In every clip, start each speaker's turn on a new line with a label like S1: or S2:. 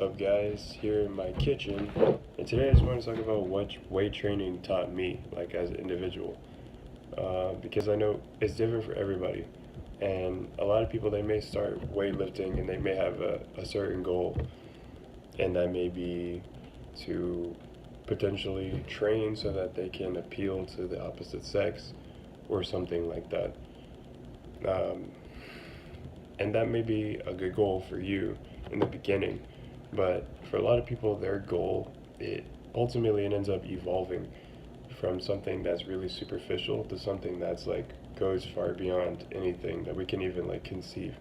S1: up, guys? Here in my kitchen, and today I just want to talk about what weight training taught me, like as an individual, because I know it's different for everybody, and a lot of people they may start weightlifting and they may have a certain goal, and that may be to potentially train so that they can appeal to the opposite sex, or something like that. Um, and that may be a good goal for you in the beginning, but for a lot of people their goal, it ultimately it ends up evolving from something that's really superficial to something that's like goes far beyond anything that we can even like conceive.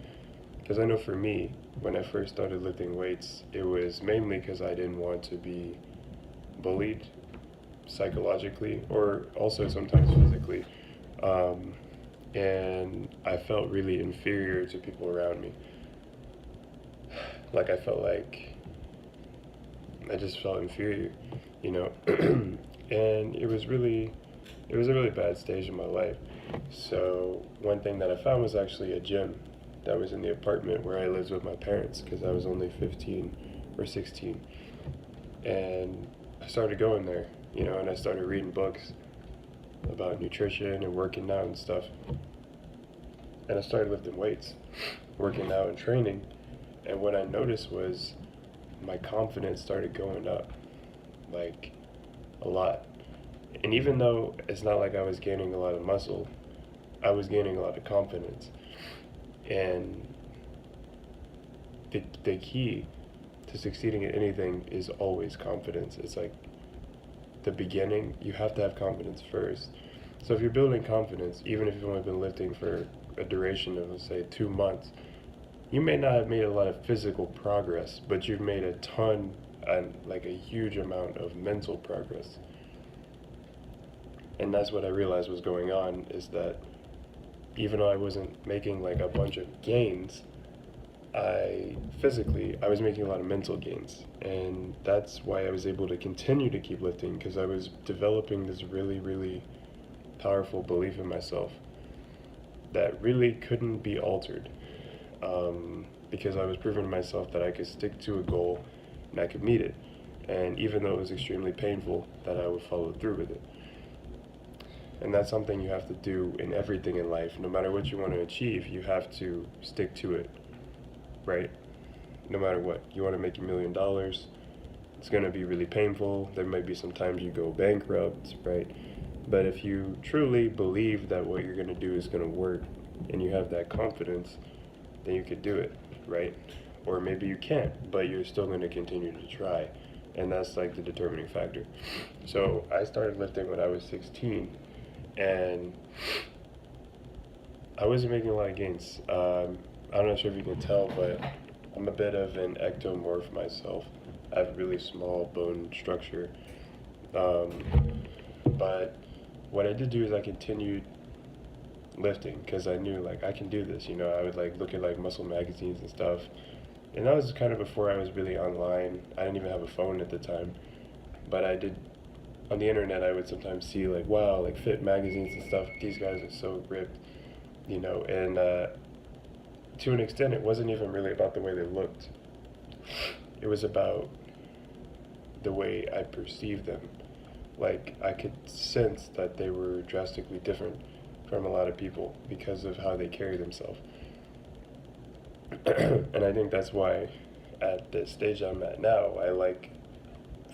S1: Because I know for me, when I first started lifting weights, it was mainly because I didn't want to be bullied psychologically or also sometimes physically. um, and I felt really inferior to people around me. Like I felt like I just felt inferior, you know. And it was a really bad stage in my life. So one thing that I found was actually a gym that was in the apartment where I lived with my parents because I was only 15 or 16, and I started going there, and I started reading books about nutrition and working out and stuff, and I started lifting weights, working out and training. And what I noticed was my confidence started going up, like a lot. And even though it's not like I was gaining a lot of muscle, I was gaining a lot of confidence. And the key to succeeding at anything is always confidence. It's like the beginning, you have to have confidence first. So if you're building confidence, even if you've only been lifting for a duration of, let's say, 2 months, you may not have made a lot of physical progress, but you've made a ton and like a huge amount of mental progress. And that's what I realized was going on, is that even though I wasn't making like a bunch of gains, I was making a lot of mental gains. And that's why I was able to continue to keep lifting, because I was developing this really, really powerful belief in myself that really couldn't be altered. Because I was proving to myself that I could stick to a goal and I could meet it. And even though it was extremely painful, that I would follow through with it. And that's something you have to do in everything in life. No matter what you want to achieve, you have to stick to it, right? No matter what. You want to make $1 million, it's going to be really painful. There might be some times you go bankrupt, right? But if you truly believe that what you're going to do is going to work and you have that confidence, then you could do it, right? Or maybe you can't, but you're still going to continue to try. And that's like the determining factor. So I started lifting when I was 16, and I wasn't making a lot of gains. I'm not sure if you can tell, but I'm a bit of an ectomorph myself. I have really small bone structure. Um, but what I did do is I continued lifting because I knew like I can do this. I would like look at like muscle magazines and stuff, and that was kind of before I was really online. I didn't even have a phone at the time, but I did on the internet. I would sometimes see like, wow, like fit magazines and stuff. These guys are so ripped, and to an extent, it wasn't even really about the way they looked. It was about the way I perceived them. Like I could sense that they were drastically different from a lot of people because of how they carry themselves. And I think that's why at the stage I'm at now, I like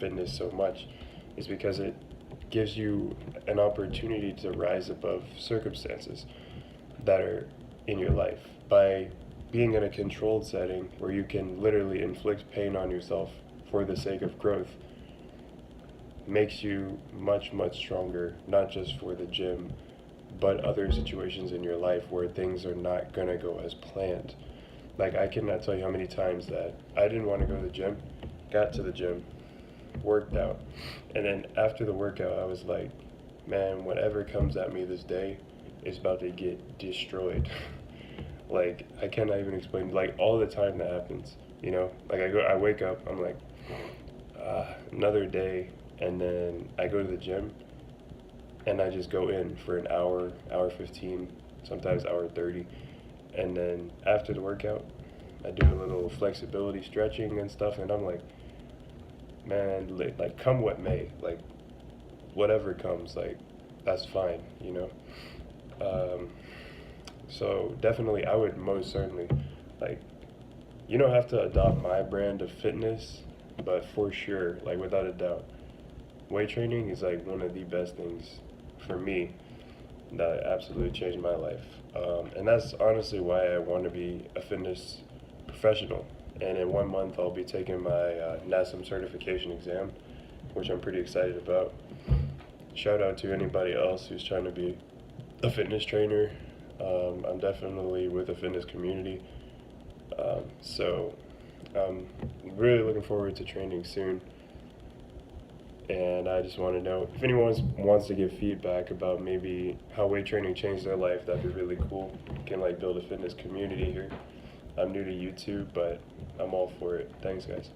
S1: fitness so much, is because it gives you an opportunity to rise above circumstances that are in your life by being in a controlled setting where you can literally inflict pain on yourself for the sake of growth. Makes you much, much stronger, not just for the gym, but other situations in your life where things are not gonna go as planned. Like I cannot tell you how many times that I didn't want to go to the gym, got to the gym, worked out, and then after the workout I was like, man, whatever comes at me this day is about to get destroyed. Like I cannot even explain like all the time that happens. Like I wake up, I'm like, another day, and then I go to the gym and I just go in for an hour, hour 15, sometimes hour 30, and then after the workout, I do a little flexibility stretching and stuff, and I'm like, man, like come what may, like whatever comes, like that's fine, you know. Um, so definitely, I would most certainly like you don't have to adopt my brand of fitness, but for sure, like without a doubt, weight training is like one of the best things for me that absolutely changed my life. And that's honestly why I want to be a fitness professional. And in 1 month, I'll be taking my NASM certification exam, which I'm pretty excited about. Shout out to anybody else who's trying to be a fitness trainer. I'm definitely with the fitness community. So I'm really looking forward to training soon. And I just want to know if anyone wants to give feedback about maybe how weight training changed their life. That'd be really cool. Can like build a fitness community here. I'm new to YouTube, but I'm all for it. Thanks, guys.